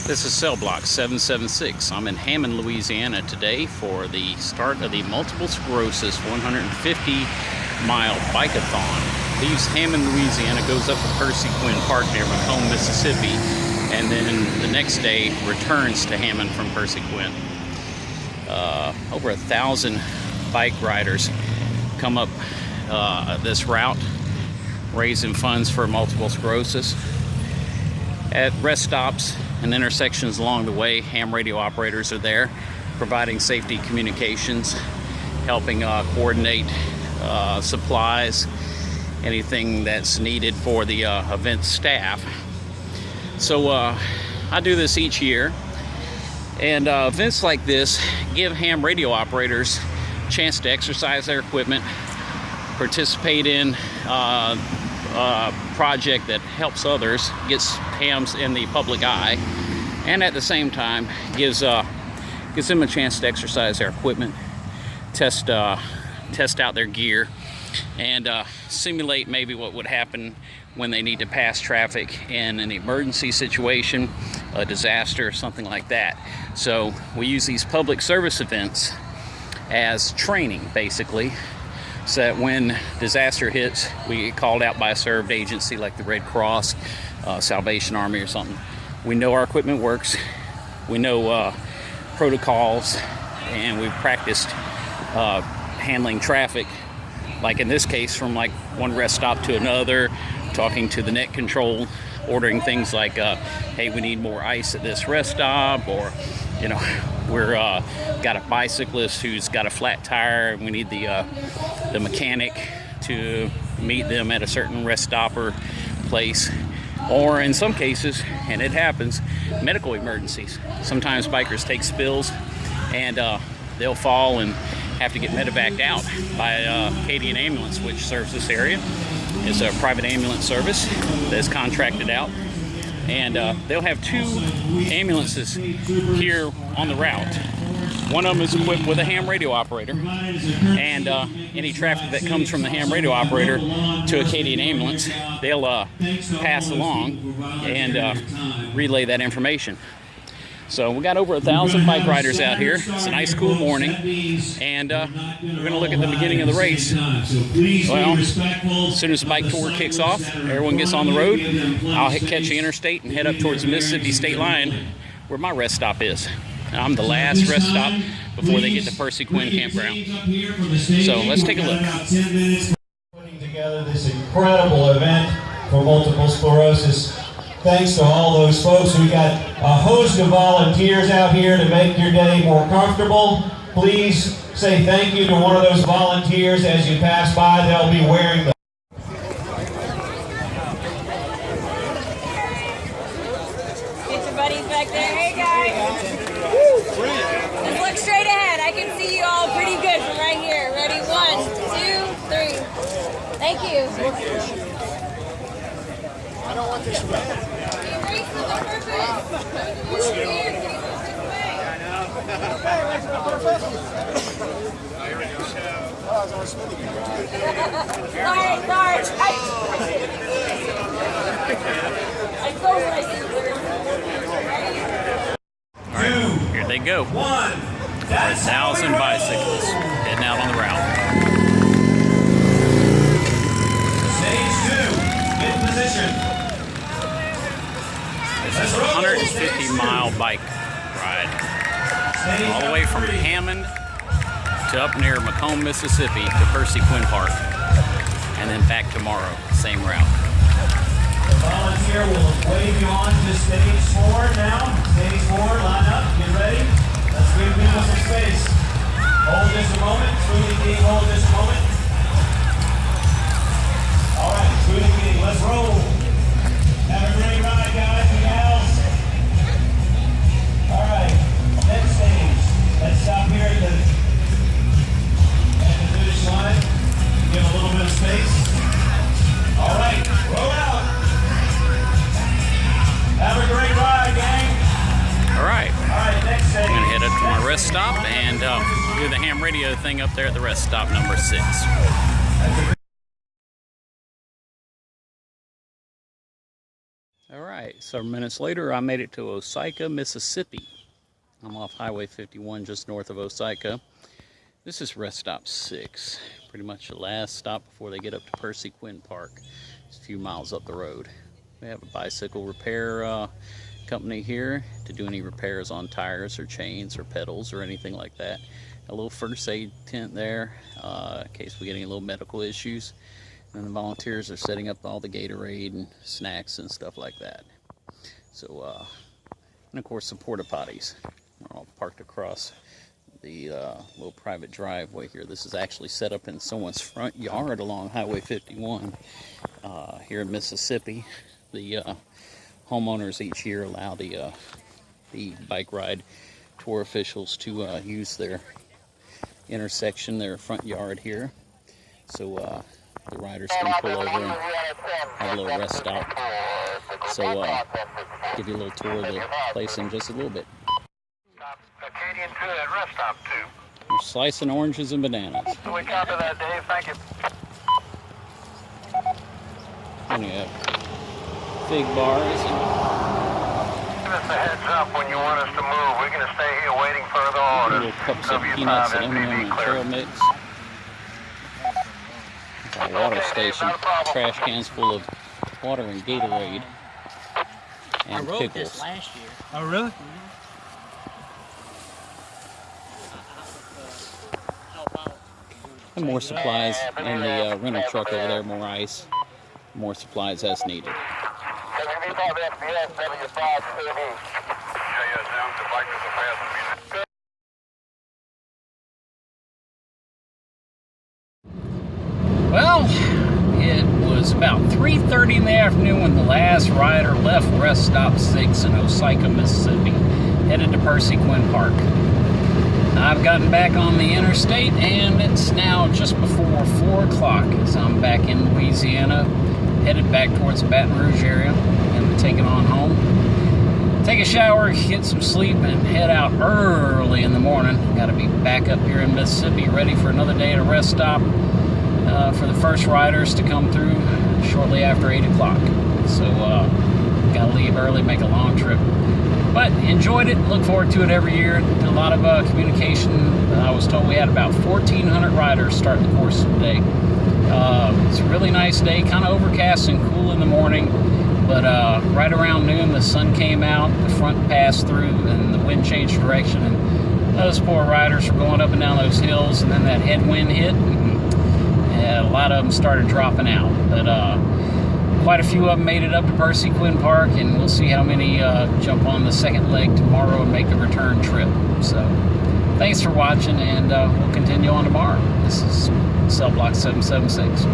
This is cell block 776. I'm in Hammond, Louisiana today for the start of the multiple sclerosis 150-mile bike-a-thon. Leaves Hammond, Louisiana, goes up to Percy Quin Park near McComb, Mississippi, and then the next day returns to Hammond from Percy Quin. Over 1,000 bike riders come up this route, raising funds for multiple sclerosis. At rest stops and intersections along the way, ham radio operators are there, providing safety communications, helping coordinate supplies, anything that's needed for the event staff. So I do this each year, and events like this give ham radio operators a chance to exercise their equipment, participate in project that helps others, gets hams in the public eye, and at the same time gives them a chance to exercise their equipment, test out their gear, and simulate maybe what would happen when they need to pass traffic in an emergency situation, a disaster, something like that. So we use these public service events as training, basically, so that when disaster hits, we get called out by a served agency like the Red Cross, Salvation Army or something. We know our equipment works, we know protocols, and we've practiced handling traffic, like in this case, from like one rest stop to another, talking to the net control, ordering things like, hey, we need more ice at this rest stop, or, you know, we're got a bicyclist who's got a flat tire, and we need the mechanic to meet them at a certain rest stop or place. Or in some cases, and it happens, medical emergencies. Sometimes bikers take spills and they'll fall and have to get medevaced out by Acadian Ambulance, which serves this area. It's a private ambulance service that's contracted out, and they'll have 2 ambulances here on the route. One of them is equipped with a ham radio operator, and any traffic that comes from the ham radio operator to Acadian Ambulance, they'll pass along and relay that information. So we got over 1,000 bike riders out here. It's a nice cool morning, and we're going to look at the beginning of the race. Well, as soon as the bike tour kicks off, everyone gets on the road. I'll catch the interstate and head up towards the Mississippi state line where my rest stop is. I'm the last rest stop before they get to Percy Quin campground. So let's take a look. Putting together this incredible event for multiple sclerosis. Thanks to all those folks. We got a host of volunteers out here to make your day more comfortable. Please say thank you to one of those volunteers as you pass by. They'll be wearing the Get your buddies back there. Hey guys. Just look straight ahead. I can see you all pretty good from right here. Ready? 1, 2, 3. Thank you. I don't want this wet. Alright, here they go. 1,000 bicyclists heading out on the route. Stage 2, in position. This is a 150-mile bike ride, all the way from Hammond to up near McComb, Mississippi to Percy Quin Park, and then back tomorrow, same route. The volunteer will wave you on to stage 4 now. Stage 4, line up, get ready. Let's give people some space. Hold just a moment, Smoothie King, hold just a moment. All right, Smoothie King, let's roll. Have a great ride, guys and gals. All right, next stage. Let's stop here at the finish line. Give a little bit of space. All right, roll out. Have a great ride, gang. All right, Next stage. I'm going to head up to my rest stop and do the ham radio thing up there at the rest stop number 6. That's a Alright, several minutes later I made it to Osika, Mississippi. I'm off Highway 51 just north of Osika. This is rest stop 6, pretty much the last stop before they get up to Percy Quin Park. It's a few miles up the road. We have a bicycle repair company here to do any repairs on tires or chains or pedals or anything like that. A little first aid tent there in case we get any little medical issues. And the volunteers are setting up all the Gatorade and snacks and stuff like that. So, and of course the porta potties are all parked across the little private driveway here. This is actually set up in someone's front yard along Highway 51 here in Mississippi. The homeowners each year allow the bike ride tour officials to use their intersection, their front yard here. So the riders can pull over and have a little rest stop. So give you a little tour of the place in just a little bit. Acadian 2 at rest stop 2. We're slicing oranges and bananas. So we copy that, Dave. Thank you. And you have fig bars. Give us a heads up when you want us to move. We're going to stay here waiting for the orders. Little cups of peanuts and M&M and trail mix. A water station, trash cans full of water and Gatorade and I wrote pickles. this last year. Oh, really? And more supplies in the rental truck over there, more ice, more supplies as needed. Well, it was about 3:30 in the afternoon when the last rider left rest stop 6 in Osika, Mississippi, headed to Percy Quin Park. I've gotten back on the interstate and it's now just before 4 o'clock as I'm back in Louisiana, headed back towards the Baton Rouge area and taking on home. Take a shower, get some sleep, and head out early in the morning. Got to be back up here in Mississippi, ready for another day at a rest stop for the first riders to come through shortly after 8 o'clock. So, got to leave early, make a long trip. But enjoyed it, look forward to it every year. Did a lot of communication. I was told we had about 1,400 riders starting the course today. It's a really nice day, kind of overcast and cool in the morning. But right around noon, the sun came out, the front passed through, and the wind changed direction. And those poor riders were going up and down those hills, and then that headwind hit, and a lot of them started dropping out. But quite a few of them made it up to Percy Quin Park, and we'll see how many jump on the second leg tomorrow and make the return trip. So thanks for watching, and we'll continue on tomorrow. This is Cell Block 776.